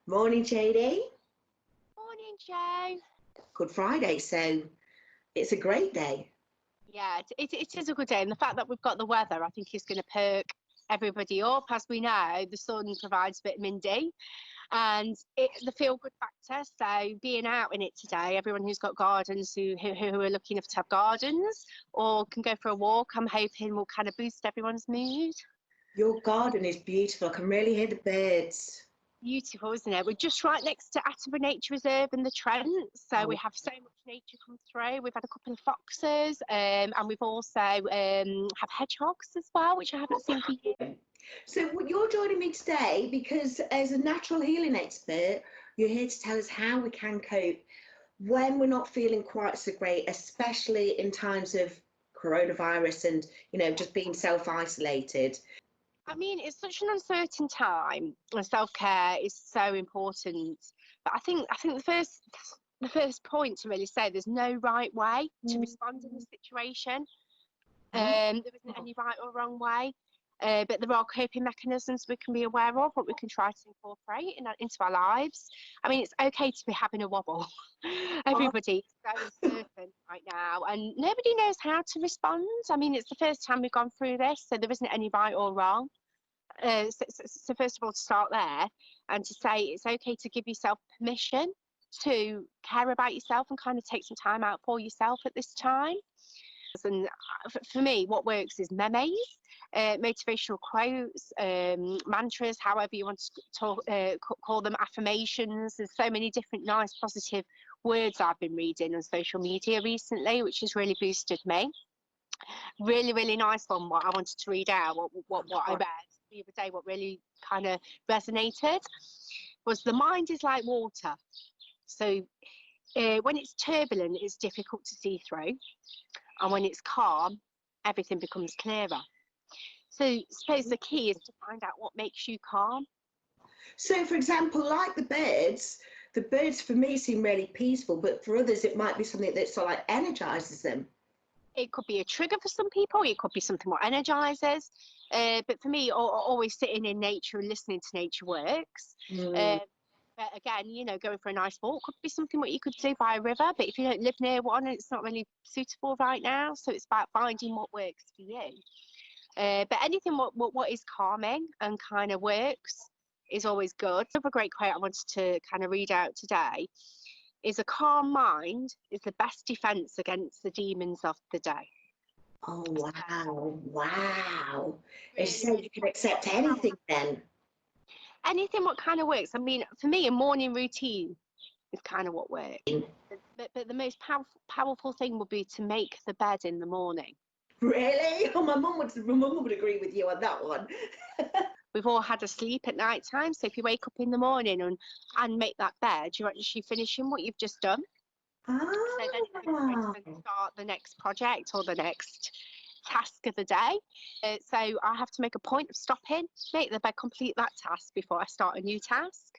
Morning, JD. Morning, Joe. Good Friday, so it's a great day. Yeah, it is a good day, and the fact that we've got the weather, I think, is going to perk everybody up. As we know, the sun provides vitamin D, and it's the feel-good factor. So being out in it today, everyone who's got gardens, who are lucky enough to have gardens, or can go for a walk, I'm hoping will kind of boost everyone's mood. Your garden is beautiful. I can really hear the birds. Beautiful, isn't it? We're just right next to Atterbury Nature Reserve and the Trent, so we Oh. have so much nature come through. We've had a couple of foxes, and we've also have hedgehogs as well, which I haven't seen for years. So you're joining me today because as a natural healing expert, you're here to tell us how we can cope when we're not feeling quite so great, especially in times of coronavirus and, just being self-isolated. I mean, it's such an uncertain time, and self-care is so important. But I think the first point to really say there's no right way to respond in this situation. There isn't any right or wrong way. But there are coping mechanisms we can be aware of, what we can try to incorporate into our lives. I mean, it's okay to be having a wobble. Everybody's so uncertain right now, and nobody knows how to respond. I mean, it's the first time we've gone through this, so there isn't any right or wrong. So first of all, to start there and to say it's okay to give yourself permission to care about yourself and kind of take some time out for yourself at this time. And for me, what works is memes, motivational quotes, mantras, however you want to call them, affirmations. There's so many different nice positive words I've been reading on social media recently, which has really boosted me. Really nice one. What I wanted to read out, what I read the other day, what really kind of resonated was the mind is like water. So when it's turbulent, it's difficult to see through. And when it's calm, everything becomes clearer. So I suppose the key is to find out what makes you calm. So, for example, like the birds for me seem really peaceful, but for others it might be something that sort of like energizes them. It could be a trigger for some people. It could be something what energizes. But for me, always sitting in nature and listening to nature works. But again, going for a nice walk could be something what you could do by a river. But if you don't live near one, it's not really suitable right now. So it's about finding what works for you. But anything what is calming and kind of works is always good. Another great quote I wanted to kind of read out today is a calm mind is the best defense against the demons of the day. Oh, wow. It's so you can accept anything then. Anything what kind of works. I mean, for me, a morning routine is kind of what works. But the most powerful thing would be to make the bed in the morning. Really? Oh, my mum would agree with you on that one. We've all had a sleep at night time, so if you wake up in the morning and make that bed, you're actually finishing what you've just done. So then you can start the next project or the next task of the day. So I have to make a point of stopping, make the bed, complete that task before I start a new task.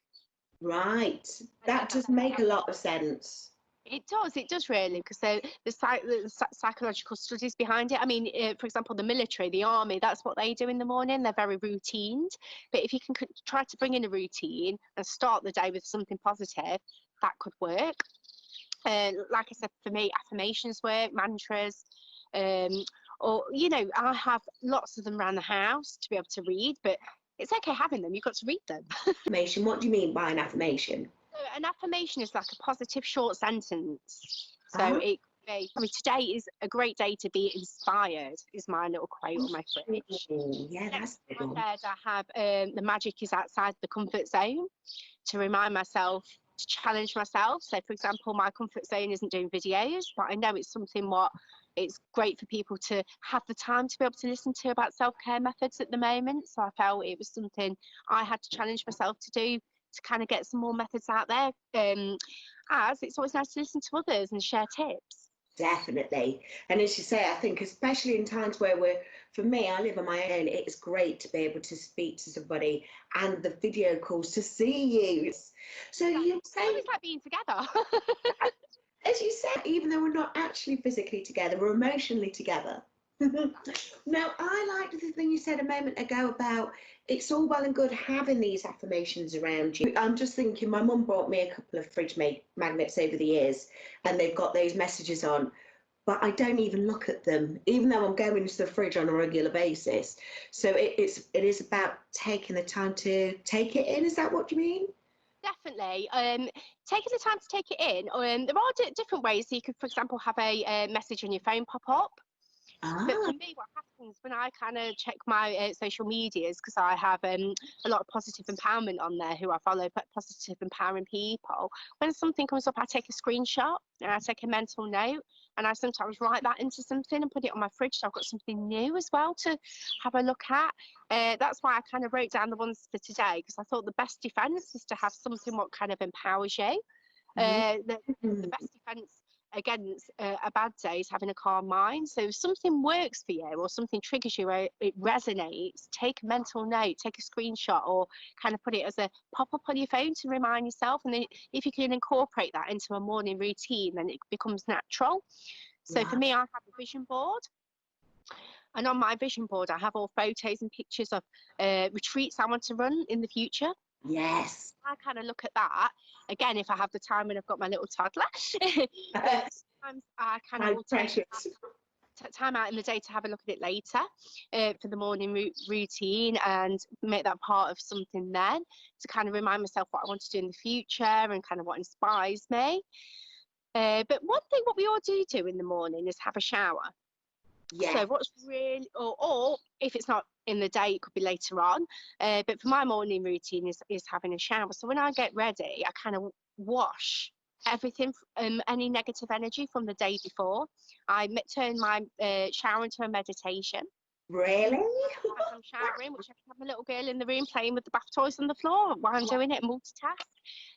Right. That does make a lot of sense. It does really, because the psychological studies behind it. I mean, for example, the military, the army, that's what they do in the morning. They're very routined. But if you can try to bring in a routine and start the day with something positive, that could work. Like I said, for me, affirmations work, mantras, or, I have lots of them around the house to be able to read, but it's okay having them. You've got to read them. Affirmation, what do you mean by an affirmation? An affirmation is like a positive short sentence. So it could be, today is a great day to be inspired, is my little quote on my fridge. Yeah, that's a good one. I have the magic is outside the comfort zone, to remind myself to challenge myself. So, for example, my comfort zone isn't doing videos, but I know it's something what it's great for people to have the time to be able to listen to about self-care methods at the moment. So I felt it was something I had to challenge myself to do, to kind of get some more methods out there, as it's always nice to listen to others and share tips. Definitely. And as you say, I think especially in times where for me, I live on my own, it's great to be able to speak to somebody and the video calls to see you. So you say it's like being together. As you said, even though we're not actually physically together, we're emotionally together. Now, I liked the thing you said a moment ago about it's all well and good having these affirmations around you. I'm just thinking, my mum bought me a couple of fridge magnets over the years, and they've got those messages on, but I don't even look at them, even though I'm going to the fridge on a regular basis. So it is about taking the time to take it in. Is that what you mean? Definitely. Taking the time to take it in. There are different ways. So you could, for example, have a message on your phone pop up. But Ah, for me, what happens when I kind of check my social medias, because I have a lot of positive empowerment on there who I follow, but positive empowering people, when something comes up, I take a screenshot and I take a mental note, and I sometimes write that into something and put it on my fridge so I've got something new as well to have a look at. That's why I kind of wrote down the ones for today, because I thought the best defense is to have something what kind of empowers you. The best defense against a bad day is having a calm mind. So if something works for you or something triggers you, or it resonates, take a mental note, take a screenshot, or kind of put it as a pop-up on your phone to remind yourself. And then if you can incorporate that into a morning routine, then it becomes natural. So for me, I have a vision board. And on my vision board, I have all photos and pictures of retreats I want to run in the future. yes. I kind of look at that again if I have the time when I've got my little toddler. But sometimes I kind of will take time out in the day to have a look at it later for the morning routine and make that part of something then to kind of remind myself what I want to do in the future and kind of what inspires me. But one thing what we all do in the morning is have a shower. Yeah. So what's really, or if it's not in the day, it could be later on. But for my morning routine is having a shower. So when I get ready, I kind of wash everything, any negative energy from the day before. I turn my shower into a meditation. Really? As I'm showering, which I can have my little girl in the room playing with the bath toys on the floor while I'm doing it, multitask.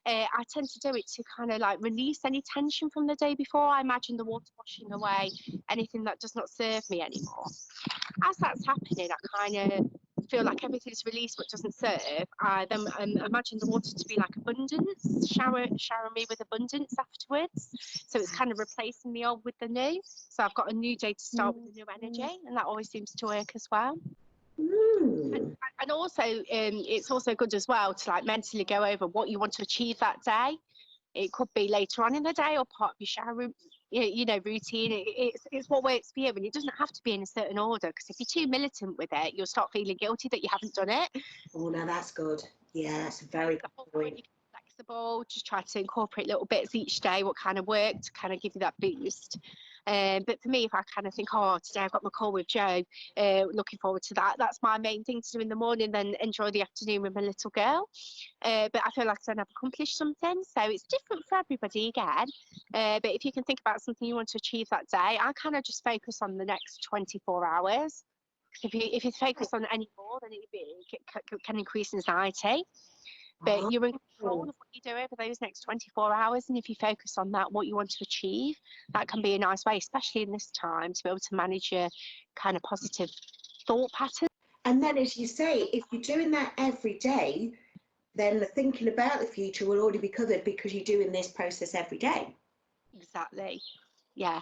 I tend to do it to kind of like release any tension from the day before. I imagine the water washing away anything that does not serve me anymore. As that's happening, I kind of feel like everything's released what doesn't serve. I then imagine the water to be like abundance, showering me with abundance afterwards. So it's kind of replacing the old with the new. So I've got a new day to start with a new energy, and that always seems to work as well. And also, it's also good as well to like mentally go over what you want to achieve that day. It could be later on in the day or part of your shower routine. It's what works for you, and it doesn't have to be in a certain order, because if you're too militant with it, you'll start feeling guilty that you haven't done it. Oh, no, that's good. Yeah, that's a very good point. You can be flexible, just try to incorporate little bits each day, what kind of work to kind of give you that boost. But for me, if I kind of think, oh, today I've got my call with Joe, looking forward to that. That's my main thing to do in the morning, then enjoy the afternoon with my little girl. But I feel like I've accomplished something. So it's different for everybody again. But if you can think about something you want to achieve that day, I kind of just focus on the next 24 hours. If you focus on any more, then it can increase anxiety. But you're in control of what you do over those next 24 hours. And if you focus on that, what you want to achieve, that can be a nice way, especially in this time, to be able to manage your kind of positive thought pattern. And then, as you say, if you're doing that every day, then the thinking about the future will already be covered because you're doing this process every day. Exactly. Yeah.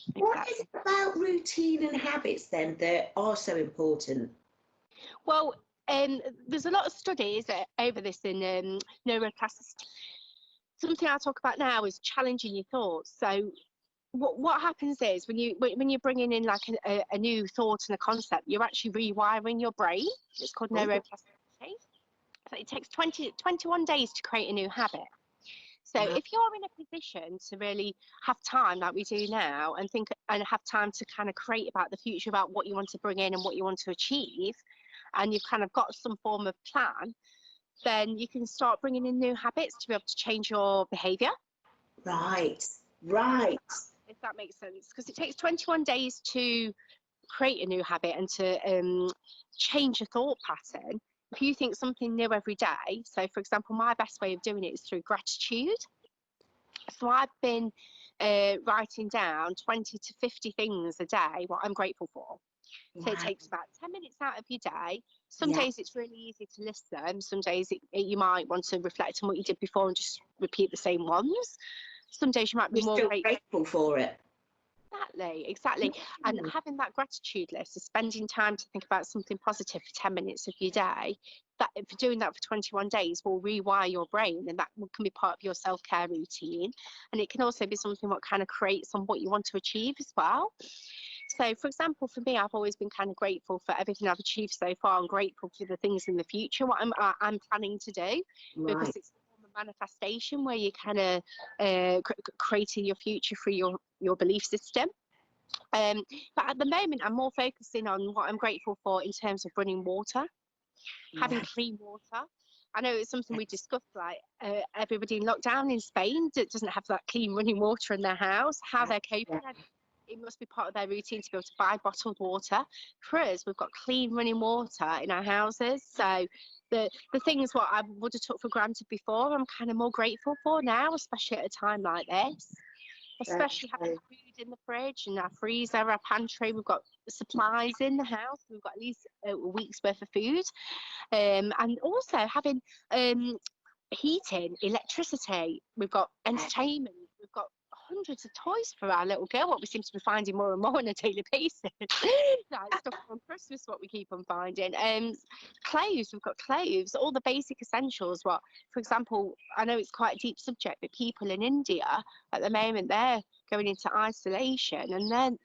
Exactly. What is it about routine and habits then that are so important? Well, there's a lot of studies over this in neuroplasticity. Something I'll talk about now is challenging your thoughts. So what happens is when you're bringing in like a new thought and a concept, you're actually rewiring your brain. It's called neuroplasticity. So it takes 21 days to create a new habit. So if you're in a position to really have time like we do now and think and have time to kind of create about the future, about what you want to bring in and what you want to achieve, and you've kind of got some form of plan, then you can start bringing in new habits to be able to change your behavior. Right. If that makes sense, because it takes 21 days to create a new habit and to change a thought pattern. If you think something new every day, so for example, my best way of doing it is through gratitude. So I've been writing down 20 to 50 things a day what I'm grateful for. So it takes about 10 minutes out of your day. Some days it's really easy to list them. Some days you might want to reflect on what you did before and just repeat the same ones. Some days you might be more grateful for it. Exactly. And having that gratitude list is spending time to think about something positive for 10 minutes of your day. That for doing that for 21 days will rewire your brain, and that can be part of your self-care routine. And it can also be something what kind of creates on what you want to achieve as well. So, for example, for me, I've always been kind of grateful for everything I've achieved so far, and grateful for the things in the future what I'm planning to do, because it's a form of manifestation where you kind of creating your future through your belief system. But at the moment, I'm more focusing on what I'm grateful for in terms of running water, having clean water. I know it's something we discussed, like everybody in lockdown in Spain that doesn't have that clean running water in their house, how they're coping. It must be part of their routine to be able to buy bottled water. For us, we've got clean running water in our houses. So the things what I would have took for granted before, I'm kind of more grateful for now, especially at a time like this. Especially having food in the fridge and our freezer, our pantry. We've got supplies in the house. We've got at least a week's worth of food. And also having heating, electricity. We've got entertainment. We've got hundreds of toys for our little girl, what we seem to be finding more and more on a daily basis. Like stuff from Christmas, what we keep on finding. Clothes, we've got clothes, all the basic essentials. What, for example, I know it's quite a deep subject, but people in India at the moment, they're going into isolation, and then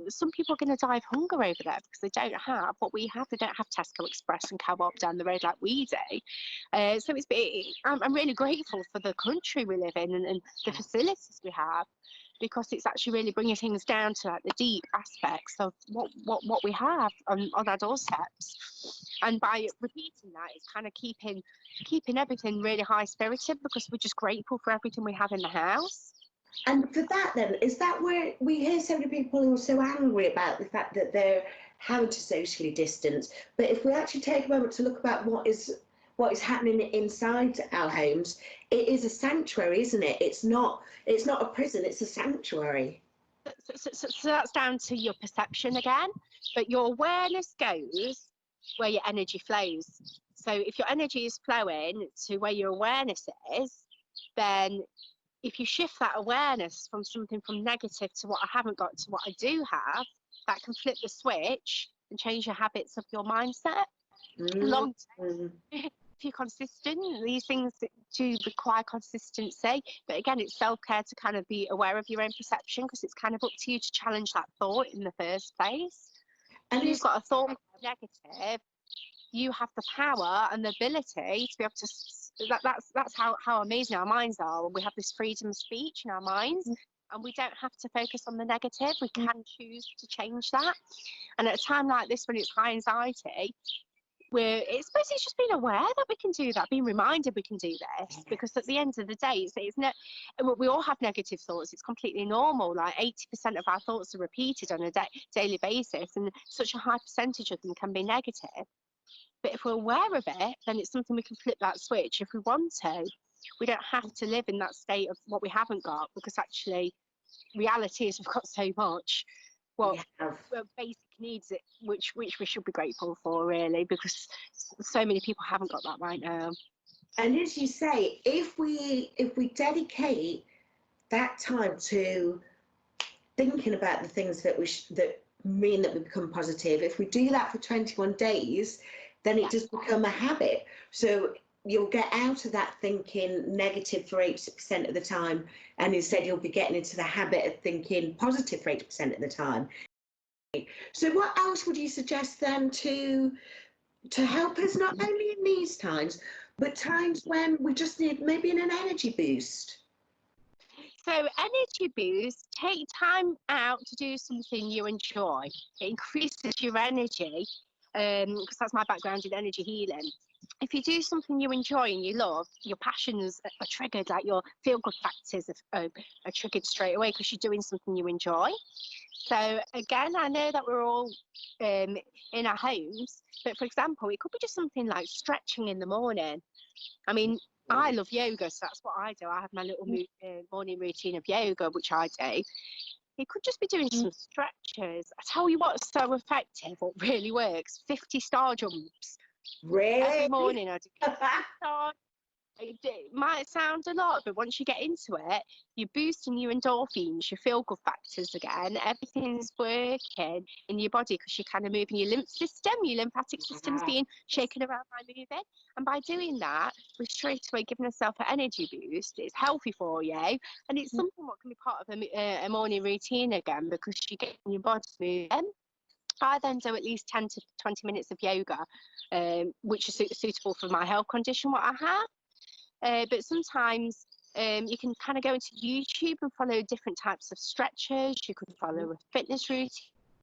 some people are going to die of hunger over there because they don't have what we have. They don't have Tesco Express and Co-op down the road like we do. So I'm really grateful for the country we live in and the facilities we have, because it's actually really bringing things down to like the deep aspects of what we have on our doorsteps. And by repeating that, it's kind of keeping everything really high spirited, because we're just grateful for everything we have in the house. And for that then, is that where we hear so many people who are so angry about the fact that they're having to socially distance? But if we actually take a moment to look about what is happening inside our homes, it is a sanctuary, isn't it? It's not a prison, it's a sanctuary. So that's down to your perception again, but your awareness goes where your energy flows. So if your energy is flowing to where your awareness is, then if you shift that awareness from something from negative to what I haven't got to what I do have, that can flip the switch and change your habits of your mindset. Long term. If you're consistent, these things do require consistency. But again, it's self-care to kind of be aware of your own perception, because it's kind of up to you to challenge that thought in the first place. And if you've got a thought negative, you have the power and the ability to be able to that's how amazing our minds are. We have this freedom of speech in our minds, and we don't have to focus on the negative. We can choose to change that. And at a time like this, when it's high anxiety, it's just being aware that we can do that, being reminded we can do this, because at the end of the day, we all have negative thoughts. It's completely normal. Like 80% of our thoughts are repeated on a daily basis, and such a high percentage of them can be negative. But if we're aware of it, then it's something we can flip that switch if we want to. We don't have to live in that state of what we haven't got, because actually reality is we've got so much. Well, basic needs, which we should be grateful for, really, because so many people haven't got that right now. And as you say, if we dedicate that time to thinking about the things that mean that we become positive, if we do that for 21 days, then it does become a habit. So you'll get out of that thinking negative for 80% of the time, and instead you'll be getting into the habit of thinking positive for 80% of the time. So what else would you suggest then to help us, not only in these times, but times when we just need maybe an energy boost? So energy boost, take time out to do something you enjoy. It increases your energy, because that's my background in energy healing. If you do something you enjoy and you love, your passions are triggered, like your feel-good factors are triggered straight away, because you're doing something you enjoy. So again, I know that we're all in our homes, but for example, it could be just something like stretching in the morning. I mean, I love yoga, so that's what I do. I have my little morning routine of yoga, which I do. It could just be doing some stretches. I tell you what's so effective, what really works, 50 star jumps. Really? Every morning I do 50 star It might sound a lot, but once you get into it, you're boosting your endorphins, your feel-good factors again. Everything's working in your body because you're kind of moving your lymph system. Your lymphatic system's being shaken around by moving. And by doing that, we're straight away giving ourselves an energy boost. It's healthy for you. And it's something what can be part of a morning routine again, because you're getting your body moving. I then do at least 10 to 20 minutes of yoga, which is suitable for my health condition, what I have. But sometimes you can kind of go into YouTube and follow different types of stretches. You could follow a fitness routine,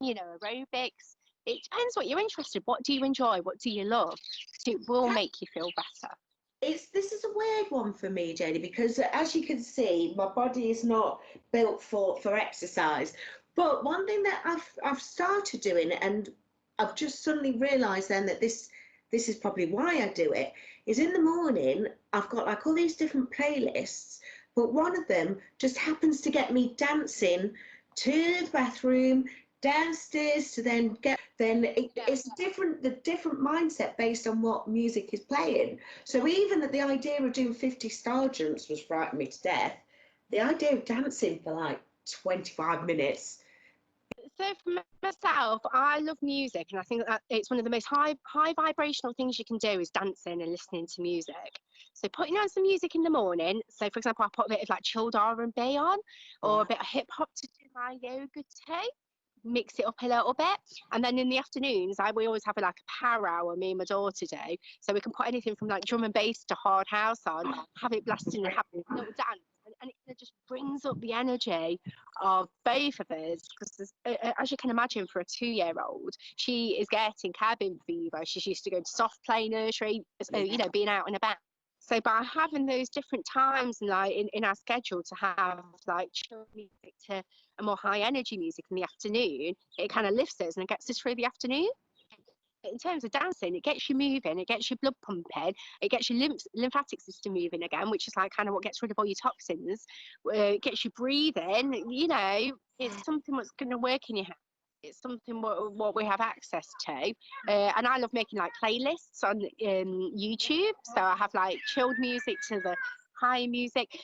aerobics. It depends what you're interested in. What do you enjoy? What do you love? It will make you feel better. This is a weird one for me, Jodie, because as you can see, my body is not built for exercise. But one thing that I've started doing, and I've just suddenly realised then that this is probably why I do it, is in the morning I've got like all these different playlists, but one of them just happens to get me dancing to the bathroom, downstairs to then get it's the different mindset based on what music is playing. So even that the idea of doing 50 star jumps was frightening me to death, the idea of dancing for like 25 minutes. So for myself, I love music, and I think that it's one of the most high vibrational things you can do is dancing and listening to music. So putting on some music in the morning. So for example, I put a bit of like chilled R&B on, or a bit of hip hop to do my yoga too. Mix it up a little bit, and then in the afternoons we always have like a power hour, me and my daughter do, so we can put anything from like drum and bass to hard house on, have it blasting and have a little dance, and it just brings up the energy of both of us, because as you can imagine, for a 2-year-old, she is getting cabin fever. She's used to going to soft play nursery, being out and about. So by having those different times like in our schedule to have like chill music to a more high energy music in the afternoon, it kind of lifts us and it gets us through the afternoon. In terms of dancing, it gets you moving, it gets your blood pumping, it gets your lymphatic system moving again, which is like kind of what gets rid of all your toxins. It gets you breathing. It's something that's going to work in your head. It's something what we have access to, and I love making like playlists on YouTube. So I have like chilled music to the high music.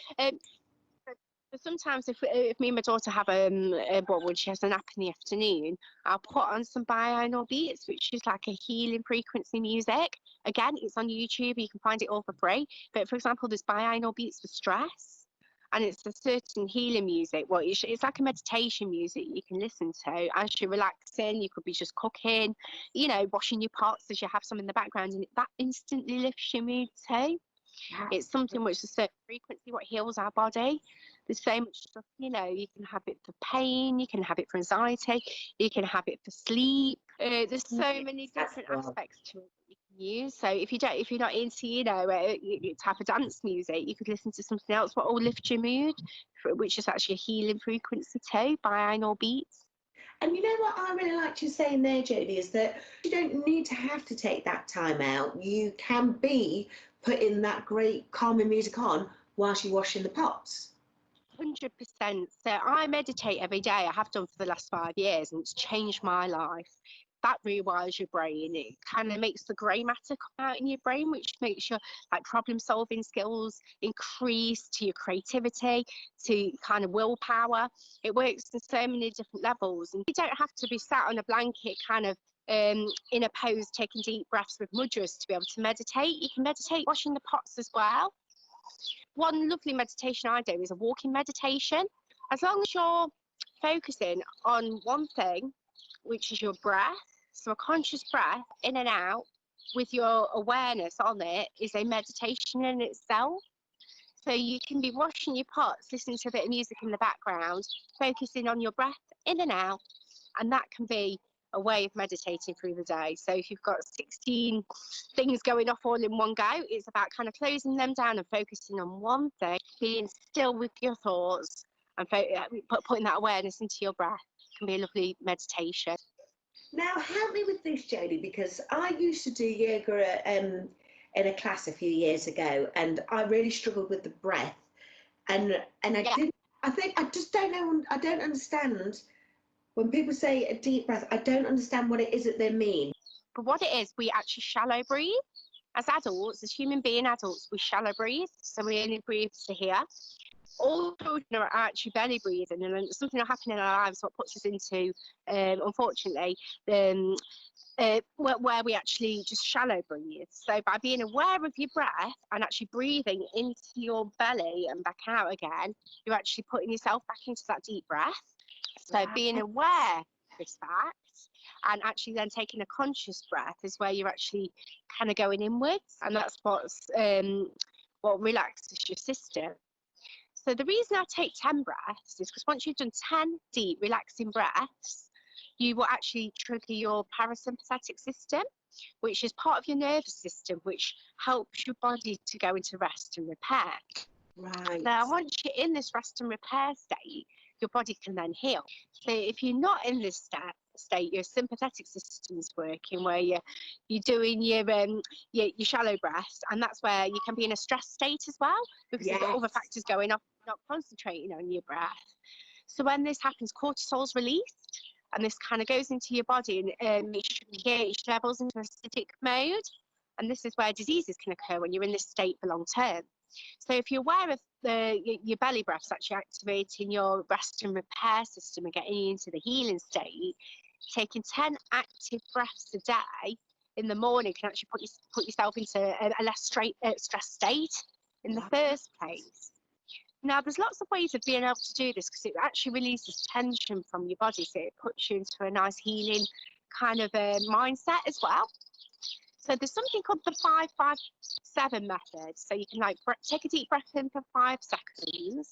Sometimes if me and my daughter have when she has a nap in the afternoon, I'll put on some binaural beats, which is like a healing frequency music. Again, it's on YouTube. You can find it all for free. But for example, there's binaural beats for stress, and it's a certain healing music. Well, it's like a meditation music you can listen to as you're relaxing. You could be just cooking, washing your pots as you have some in the background, and that instantly lifts your mood too. It's something which is a certain frequency what heals our body. There's so much stuff, you can have it for pain, you can have it for anxiety, you can have it for sleep. There's so many different aspects to it that you can use. So if you're not into type of dance music, you could listen to something else what will lift your mood, which is actually a healing frequency too, binaural beats. And you know what I really liked you saying there, Jodie, is that you don't need to have to take that time out. You can be putting that great calming music on whilst you're washing the pots. 100%. So I meditate every day. I have done for the last 5 years, and it's changed my life. That rewires your brain. It kind of makes the grey matter come out in your brain, which makes your like problem solving skills increase, to your creativity, to kind of willpower. It works on so many different levels, and you don't have to be sat on a blanket kind of in a pose taking deep breaths with mudras to be able to meditate. You can meditate washing the pots as well. One lovely meditation I do is a walking meditation. As long as you're focusing on one thing, which is your breath, so a conscious breath in and out with your awareness on it is a meditation in itself. So you can be washing your pots, listening to a bit of music in the background, focusing on your breath in and out, and that can be a way of meditating through the day. So if you've got 16 things going off all in one go, it's about kind of closing them down and focusing on one thing, being still with your thoughts, and putting that awareness into your breath can be a lovely meditation. Now, help me with this, Jodie, because I used to do yoga in a class a few years ago, and I really struggled with the breath, and I just don't know. I don't understand when people say a deep breath. I don't understand what it is that they mean. But what it is, we actually shallow breathe. As adults, as human being adults, we shallow breathe, so we only breathe to here. All children are actually belly breathing, and something will happen in our lives what puts us into, unfortunately, where we actually just shallow breathe. So by being aware of your breath and actually breathing into your belly and back out again, you're actually putting yourself back into that deep breath. So being aware of this fact and actually then taking a conscious breath is where you're actually kind of going inwards, and that's what relaxes your system. So the reason I take 10 breaths is because once you've done 10 deep relaxing breaths, you will actually trigger your parasympathetic system, which is part of your nervous system, which helps your body to go into rest and repair. Right. Now, once you're in this rest and repair state, your body can then heal. So if you're not in this state, your sympathetic system's working, where you're doing your shallow breaths, and that's where you can be in a stress state as well, because you've got other factors going on, not concentrating on your breath. So when this happens, cortisol's released, and this kind of goes into your body and makes your pH levels into acidic mode. And this is where diseases can occur when you're in this state for long term. So if you're aware of your belly breaths actually activating your rest and repair system and getting you into the healing state, taking 10 active breaths a day in the morning can actually put yourself into a less stress state in the first place. Now, there's lots of ways of being able to do this because it actually releases tension from your body, so it puts you into a nice healing kind of mindset as well. So there's something called the 5-5-7 method. So you can take a deep breath in for 5 seconds,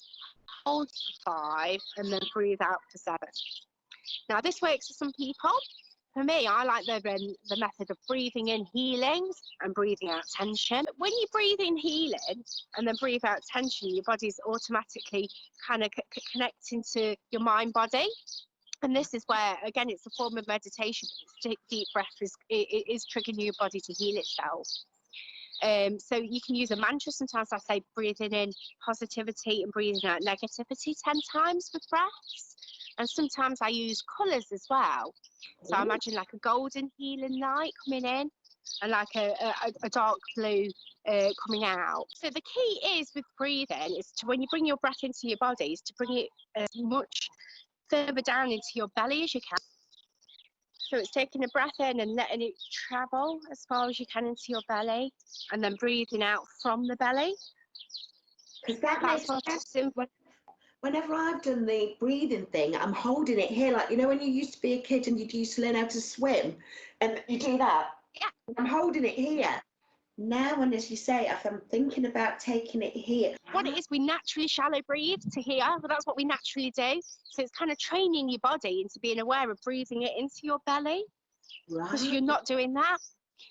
hold for 5, and then breathe out for 7. Now, this works for some people. For me, I like the method of breathing in healing and breathing out tension. When you breathe in healing and then breathe out tension, your body's automatically kind of connecting to your mind body. And this is where, again, it's a form of meditation. Deep breath is triggering your body to heal itself. So you can use a mantra. Sometimes I say breathing in positivity and breathing out negativity 10 times with breaths. And sometimes I use colours as well. So I imagine like a golden healing light coming in and like a dark blue coming out. So the key is with breathing is to, when you bring your breath into your body, is to bring it as much further down into your belly as you can. So it's taking a breath in and letting it travel as far as you can into your belly, and then breathing out from the belly. Because that makes sense. Whenever I've done the breathing thing, I'm holding it here, like, you know, when you used to be a kid and you used to learn how to swim, and you do that. Yeah. I'm holding it here. Now, when, as you say, if I'm thinking about taking it here. What it is, we naturally shallow breathe to here, but that's what we naturally do. So it's kind of training your body into being aware of breathing it into your belly, because you're not doing that.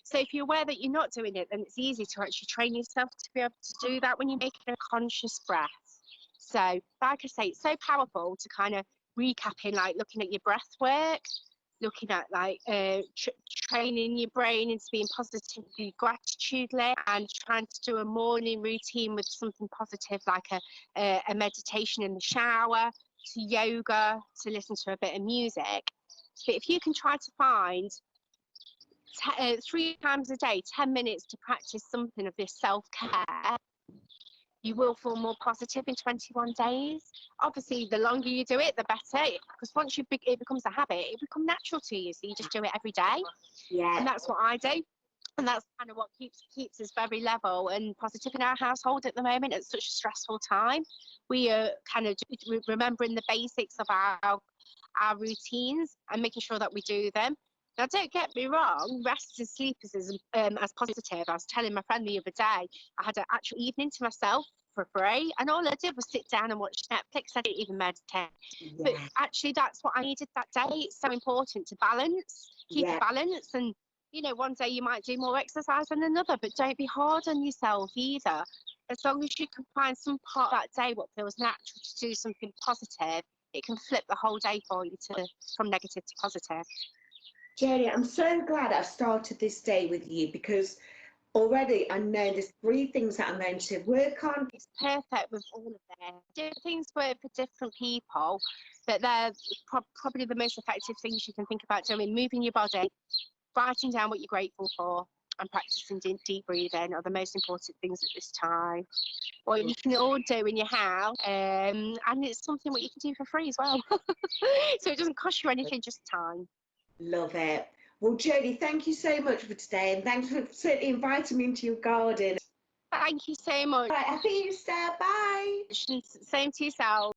So if you're aware that you're not doing it, then it's easy to actually train yourself to be able to do that when you're making a conscious breath. So, like I say, it's so powerful to kind of recapping, like looking at your breath work, looking at like training your brain into being positively gratitudely, and trying to do a morning routine with something positive, like a meditation in the shower, to yoga, to listen to a bit of music. But if you can try to find 3 times a day, 10 minutes to practice something of this self-care, you will feel more positive in 21 days. Obviously, the longer you do it, the better, because once it becomes a habit, it becomes natural to you, so you just do it every day. Yeah. And that's what I do. And that's kind of what keeps us very level and positive in our household at the moment at such a stressful time. We are kind of remembering the basics of our routines and making sure that we do them. Now, don't get me wrong, rest and sleep is as positive. I was telling my friend the other day, I had an actual evening to myself for free, and all I did was sit down and watch Netflix. I didn't even meditate. Yeah. But actually, that's what I needed that day. It's so important to keep a balance. And, you know, one day you might do more exercise than another, but don't be hard on yourself either. As long as you can find some part of that day what feels natural to do something positive, it can flip the whole day for you from negative to positive. Jenny, I'm so glad I've started this day with you, because already I know there's 3 things that I'm going to work on. It's perfect with all of them. Different things work for different people, but they're probably the most effective things you can think about doing: moving your body, writing down what you're grateful for, and practicing deep breathing are the most important things at this time. Or you can all do in your house, and it's something what you can do for free as well. So it doesn't cost you anything, just time. Love it. Well, Jodie, thank you so much for today, and thanks for certainly inviting me into your garden. Thank you so much. Right, happy Easter. Bye. Same to yourself.